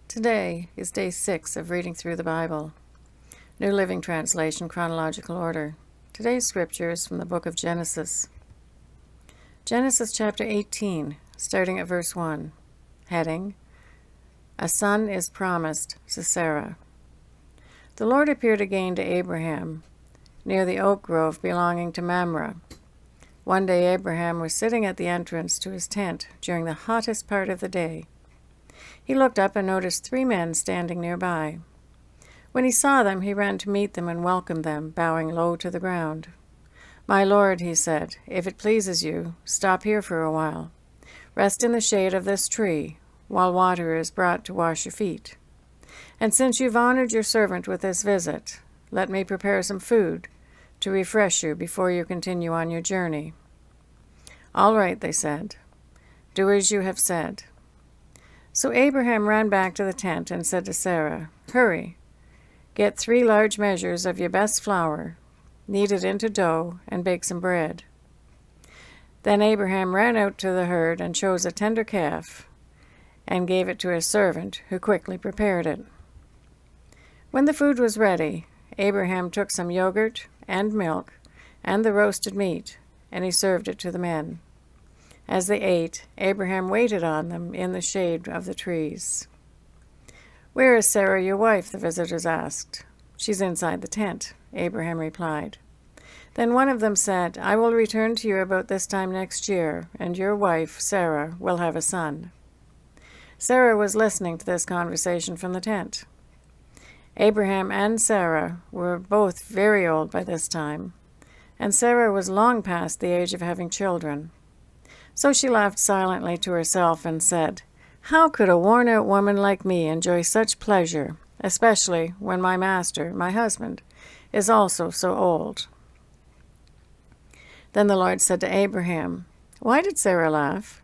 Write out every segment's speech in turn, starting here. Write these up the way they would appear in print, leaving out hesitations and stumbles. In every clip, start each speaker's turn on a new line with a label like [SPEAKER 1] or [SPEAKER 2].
[SPEAKER 1] Today is day 6 of reading through the Bible. New Living Translation, chronological order. Today's scripture is from the book of Genesis. Genesis chapter 18, starting at verse 1. Heading, A son is promised to Sarah. The Lord appeared again to Abraham near the oak grove belonging to Mamre. One day Abraham was sitting at the entrance to his tent during the hottest part of the day. He looked up and noticed 3 men standing nearby. When he saw them, he ran to meet them and welcomed them, bowing low to the ground. "My lord," he said, "if it pleases you, stop here for a while. Rest in the shade of this tree, while water is brought to wash your feet. And since you've honored your servant with this visit, let me prepare some food to refresh you before you continue on your journey." "All right," they said. "Do as you have said." So Abraham ran back to the tent and said to Sarah, "Hurry, get 3 large measures of your best flour, knead it into dough, and bake some bread." Then Abraham ran out to the herd and chose a tender calf and gave it to his servant, who quickly prepared it. When the food was ready, Abraham took some yogurt and milk and the roasted meat, and he served it to the men. As they ate, Abraham waited on them in the shade of the trees. "Where is Sarah, your wife?" the visitors asked. "She's inside the tent," Abraham replied. Then one of them said, "I will return to you about this time next year, and your wife, Sarah, will have a son." Sarah was listening to this conversation from the tent. Abraham and Sarah were both very old by this time, and Sarah was long past the age of having children. So she laughed silently to herself and said, "How could a worn-out woman like me enjoy such pleasure, especially when my master, my husband, is also so old?" Then the Lord said to Abraham, "Why did Sarah laugh?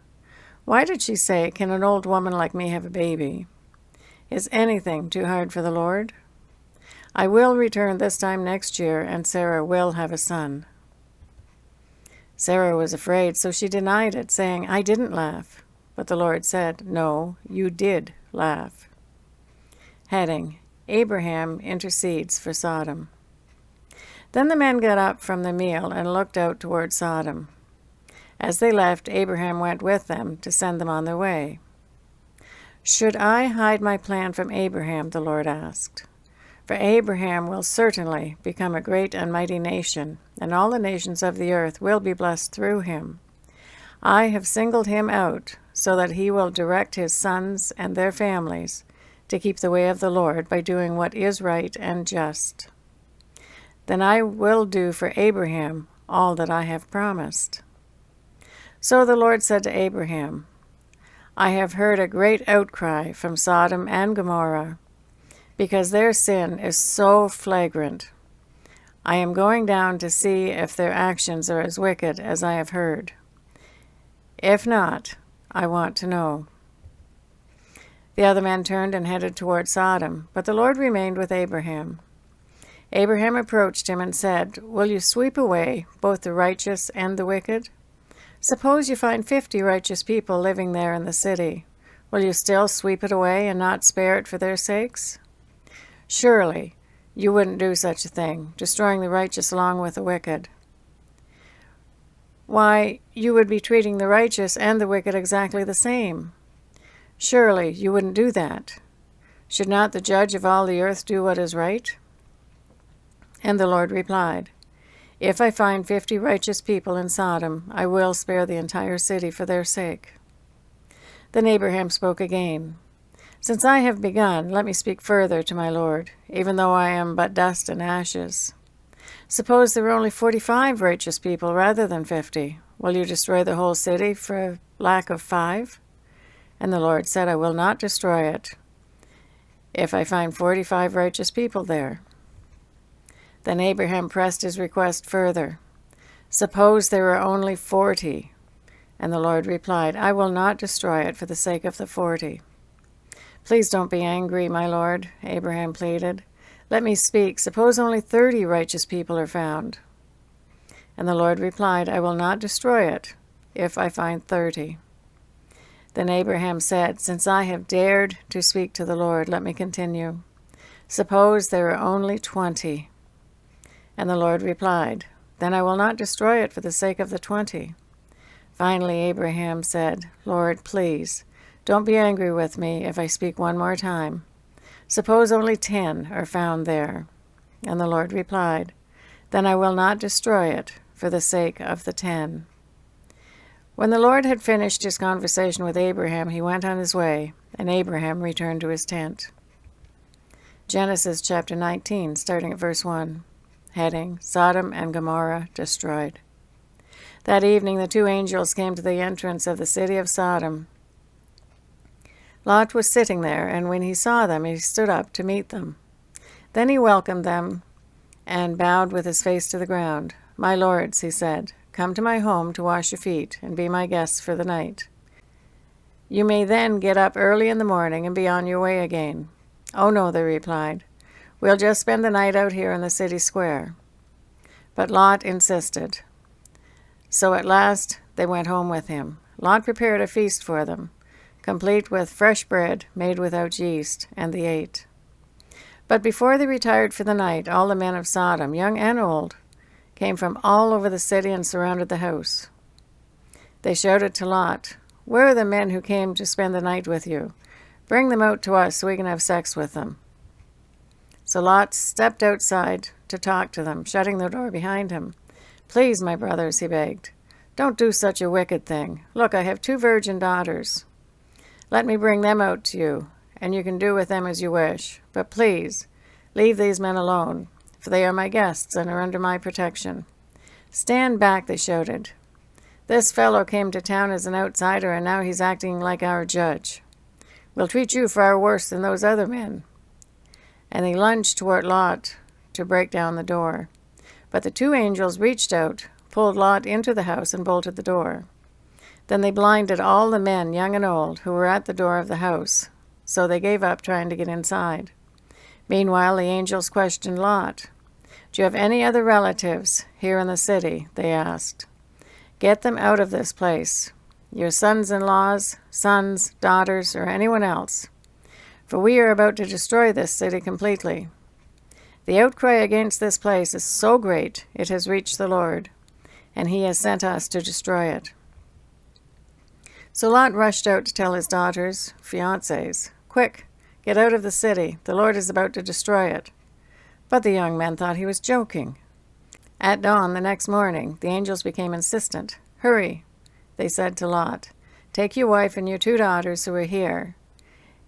[SPEAKER 1] Why did she say, 'Can an old woman like me have a baby?' Is anything too hard for the Lord? I will return this time next year, and Sarah will have a son." Sarah was afraid, so she denied it, saying, "I didn't laugh." But the Lord said, "No, you did laugh." Heading, Abraham intercedes for Sodom. Then the men got up from the meal and looked out toward Sodom. As they left, Abraham went with them to send them on their way. "Should I hide my plan from Abraham?" the Lord asked. "For Abraham will certainly become a great and mighty nation, and all the nations of the earth will be blessed through him. I have singled him out so that he will direct his sons and their families to keep the way of the Lord by doing what is right and just. Then I will do for Abraham all that I have promised." So the Lord said to Abraham, "I have heard a great outcry from Sodom and Gomorrah, because their sin is so flagrant. I am going down to see if their actions are as wicked as I have heard. If not, I want to know." The other men turned and headed toward Sodom, but the Lord remained with Abraham. Abraham approached him and said, "Will you sweep away both the righteous and the wicked? Suppose you find 50 righteous people living there in the city. Will you still sweep it away and not spare it for their sakes? Surely you wouldn't do such a thing, destroying the righteous along with the wicked. Why, you would be treating the righteous and the wicked exactly the same. Surely you wouldn't do that. Should not the judge of all the earth do what is right?" And the Lord replied, "If I find 50 righteous people in Sodom, I will spare the entire city for their sake." Then Abraham spoke again, "Since I have begun, let me speak further to my Lord, even though I am but dust and ashes. Suppose there were only 45 righteous people rather than 50. Will you destroy the whole city for lack of 5? And the Lord said, "I will not destroy it if I find 45 righteous people there." Then Abraham pressed his request further. "Suppose there were only 40. And the Lord replied, "I will not destroy it for the sake of the 40. "Please don't be angry, my Lord," Abraham pleaded. "Let me speak. Suppose only 30 righteous people are found." And the Lord replied, "I will not destroy it if I find 30. Then Abraham said, "Since I have dared to speak to the Lord, let me continue. Suppose there are only 20." And the Lord replied, "Then I will not destroy it for the sake of the 20. Finally Abraham said, "Lord, please, don't be angry with me if I speak one more time. Suppose only 10 are found there." And the Lord replied, "Then I will not destroy it for the sake of the 10. When the Lord had finished his conversation with Abraham, he went on his way, and Abraham returned to his tent. Genesis chapter 19, starting at verse 1. Heading, Sodom and Gomorrah destroyed. That evening the two angels came to the entrance of the city of Sodom. Lot was sitting there, and when he saw them, he stood up to meet them. Then he welcomed them and bowed with his face to the ground. "My lords," he said, "come to my home to wash your feet and be my guests for the night. You may then get up early in the morning and be on your way again." "Oh, no," they replied. "We'll just spend the night out here in the city square." But Lot insisted. So at last they went home with him. Lot prepared a feast for them, complete with fresh bread made without yeast, and they ate. But before they retired for the night, all the men of Sodom, young and old, came from all over the city and surrounded the house. They shouted to Lot, "Where are the men who came to spend the night with you? Bring them out to us so we can have sex with them." So Lot stepped outside to talk to them, shutting the door behind him. "Please, my brothers," he begged, "don't do such a wicked thing. Look, I have 2 virgin daughters. Let me bring them out to you, and you can do with them as you wish. But please, leave these men alone, for they are my guests and are under my protection." "Stand back," they shouted. "This fellow came to town as an outsider, and now he's acting like our judge. We'll treat you far worse than those other men." And they lunged toward Lot to break down the door. But the 2 angels reached out, pulled Lot into the house, and bolted the door. Then they blinded all the men, young and old, who were at the door of the house, so they gave up trying to get inside. Meanwhile, the angels questioned Lot. "Do you have any other relatives here in the city?" they asked. "Get them out of this place, your sons-in-laws, sons, daughters, or anyone else, for we are about to destroy this city completely. The outcry against this place is so great it has reached the Lord, and he has sent us to destroy it." So Lot rushed out to tell his daughters, fiancés, "Quick, get out of the city. The Lord is about to destroy it." But the young men thought he was joking. At dawn the next morning, the angels became insistent. "Hurry," they said to Lot. "Take your wife and your 2 daughters who are here.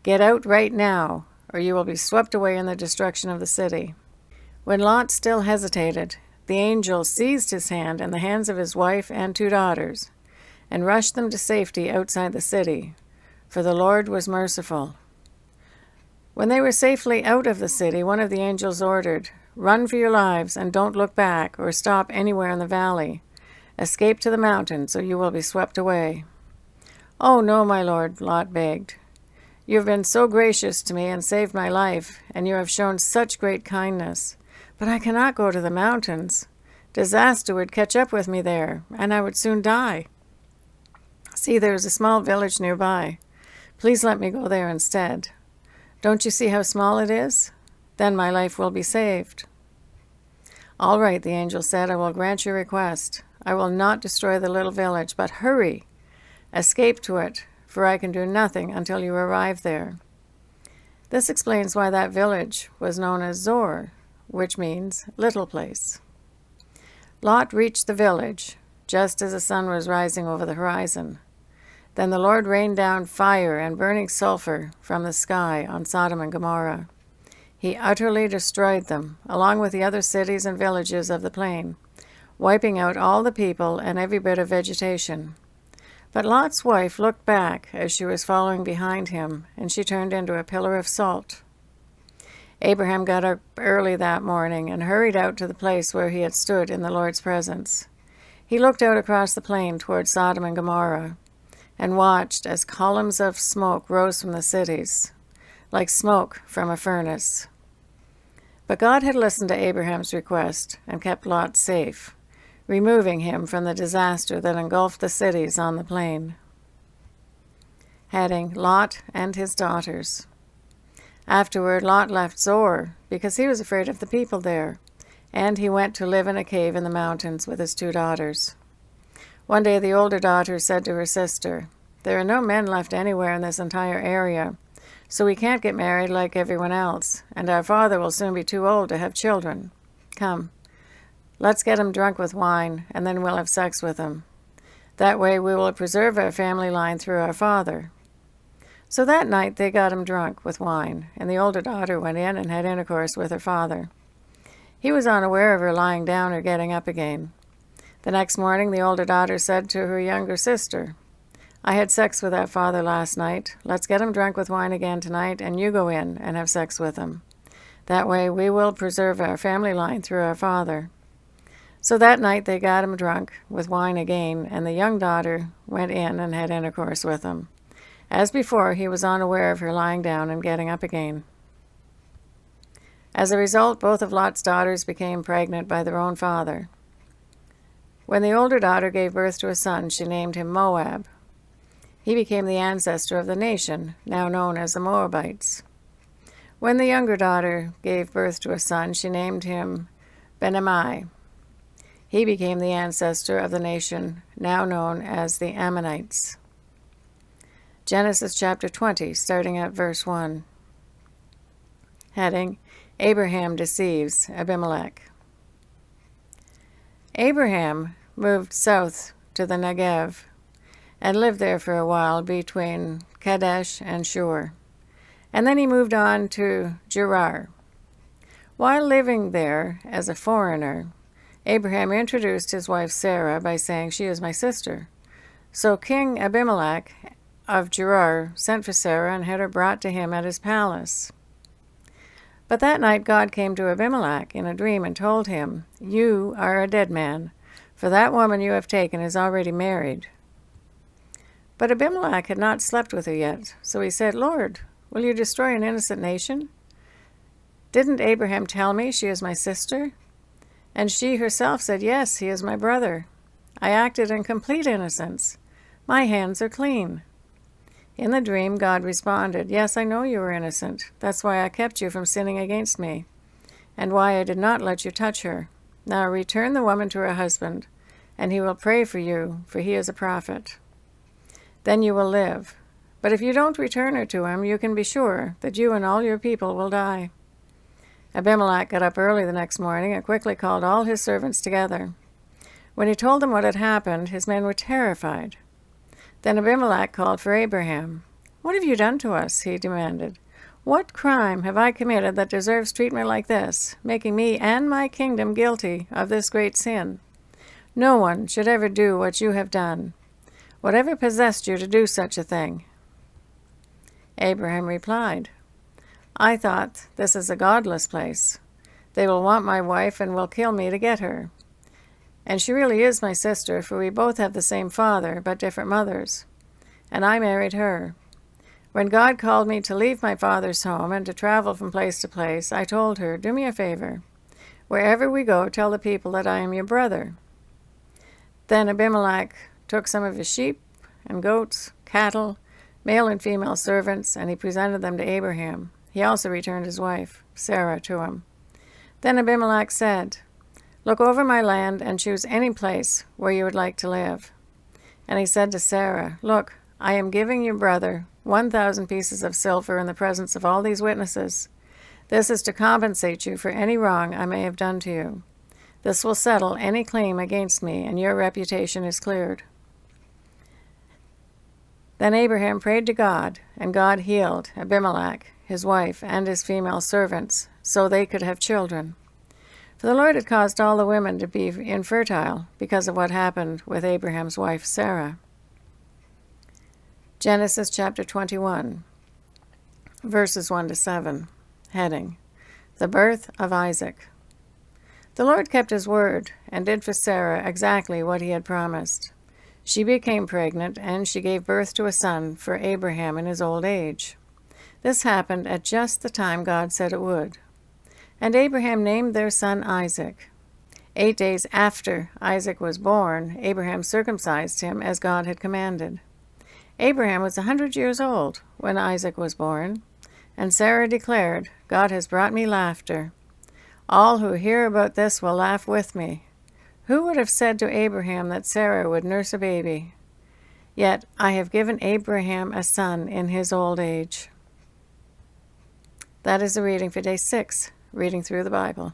[SPEAKER 1] Get out right now, or you will be swept away in the destruction of the city." When Lot still hesitated, the angel seized his hand and the hands of his wife and 2 daughters, and rushed them to safety outside the city, for the Lord was merciful. When they were safely out of the city, one of the angels ordered, "Run for your lives, and don't look back or stop anywhere in the valley. Escape to the mountains, or you will be swept away." "Oh, no, my lord," Lot begged. "You have been so gracious to me and saved my life, and you have shown such great kindness. But I cannot go to the mountains. Disaster would catch up with me there, and I would soon die. See, there is a small village nearby. Please let me go there instead. Don't you see how small it is? Then my life will be saved." "All right," the angel said, "I will grant your request. I will not destroy the little village, but hurry. Escape to it, for I can do nothing until you arrive there." This explains why that village was known as Zoar, which means little place. Lot reached the village just as the sun was rising over the horizon. Then the Lord rained down fire and burning sulfur from the sky on Sodom and Gomorrah. He utterly destroyed them, along with the other cities and villages of the plain, wiping out all the people and every bit of vegetation. But Lot's wife looked back as she was following behind him, and she turned into a pillar of salt. Abraham got up early that morning and hurried out to the place where he had stood in the Lord's presence. He looked out across the plain toward Sodom and Gomorrah and watched as columns of smoke rose from the cities, like smoke from a furnace. But God had listened to Abraham's request and kept Lot safe, removing him from the disaster that engulfed the cities on the plain. Heading: Lot and his daughters. Afterward, Lot left Zoar because he was afraid of the people there, and he went to live in a cave in the mountains with his 2 daughters. One day the older daughter said to her sister, "There are no men left anywhere in this entire area, so we can't get married like everyone else, and our father will soon be too old to have children. Come, let's get him drunk with wine, and then we'll have sex with him. That way we will preserve our family line through our father." So that night they got him drunk with wine, and the older daughter went in and had intercourse with her father. He was unaware of her lying down or getting up again. The next morning the older daughter said to her younger sister, "I had sex with our father last night. Let's get him drunk with wine again tonight, and you go in and have sex with him. That way we will preserve our family line through our father." So that night they got him drunk with wine again, and the young daughter went in and had intercourse with him. As before, he was unaware of her lying down and getting up again. As a result, both of Lot's daughters became pregnant by their own father. When the older daughter gave birth to a son, she named him Moab. He became the ancestor of the nation, now known as the Moabites. When the younger daughter gave birth to a son, she named him Ben-ammi. He became the ancestor of the nation, now known as the Ammonites. Genesis chapter 20, starting at verse 1. Heading: Abraham deceives Abimelech. Abraham moved south to the Negev and lived there for a while between Kadesh and Shur, and then he moved on to Gerar. While living there as a foreigner, Abraham introduced his wife Sarah by saying, "She is my sister." So King Abimelech of Gerar sent for Sarah and had her brought to him at his palace. But that night God came to Abimelech in a dream and told him, "You are a dead man, for that woman you have taken is already married." But Abimelech had not slept with her yet, so he said, "Lord, will you destroy an innocent nation? Didn't Abraham tell me she is my sister?" And she herself said, "Yes, he is my brother. I acted in complete innocence. My hands are clean." In the dream, God responded, "Yes, I know you are innocent. That's why I kept you from sinning against me, and why I did not let you touch her. Now return the woman to her husband, and he will pray for you, for he is a prophet. Then you will live. But if you don't return her to him, you can be sure that you and all your people will die." Abimelech got up early the next morning and quickly called all his servants together. When he told them what had happened, his men were terrified. Then Abimelech called for Abraham. "What have you done to us?" he demanded. "What crime have I committed that deserves treatment like this, making me and my kingdom guilty of this great sin? No one should ever do what you have done. Whatever possessed you to do such a thing?" Abraham replied, "I thought, this is a godless place. They will want my wife and will kill me to get her. And she really is my sister, for we both have the same father, but different mothers. And I married her. When God called me to leave my father's home and to travel from place to place, I told her, 'Do me a favor. Wherever we go, tell the people that I am your brother.' Then Abimelech took some of his sheep and goats, cattle, male and female servants, and he presented them to Abraham. He also returned his wife, Sarah, to him. Then Abimelech said, 'Look over my land and choose any place where you would like to live.' And he said to Sarah, 'Look, I am giving your brother 1,000 pieces of silver in the presence of all these witnesses. This is to compensate you for any wrong I may have done to you. This will settle any claim against me, and your reputation is cleared.' Then Abraham prayed to God, and God healed Abimelech, his wife, and his female servants, so they could have children. For the Lord had caused all the women to be infertile because of what happened with Abraham's wife Sarah. Genesis chapter 21, verses 1 to 7. Heading: The birth of Isaac. The Lord kept his word and did for Sarah exactly what he had promised. She became pregnant, and she gave birth to a son for Abraham in his old age. This happened at just the time God said it would. And Abraham named their son Isaac. 8 days after Isaac was born, Abraham circumcised him as God had commanded. Abraham was 100 years old when Isaac was born, and Sarah declared, "God has brought me laughter. All who hear about this will laugh with me. Who would have said to Abraham that Sarah would nurse a baby? Yet I have given Abraham a son in his old age." That is the reading for day 6, reading through the Bible.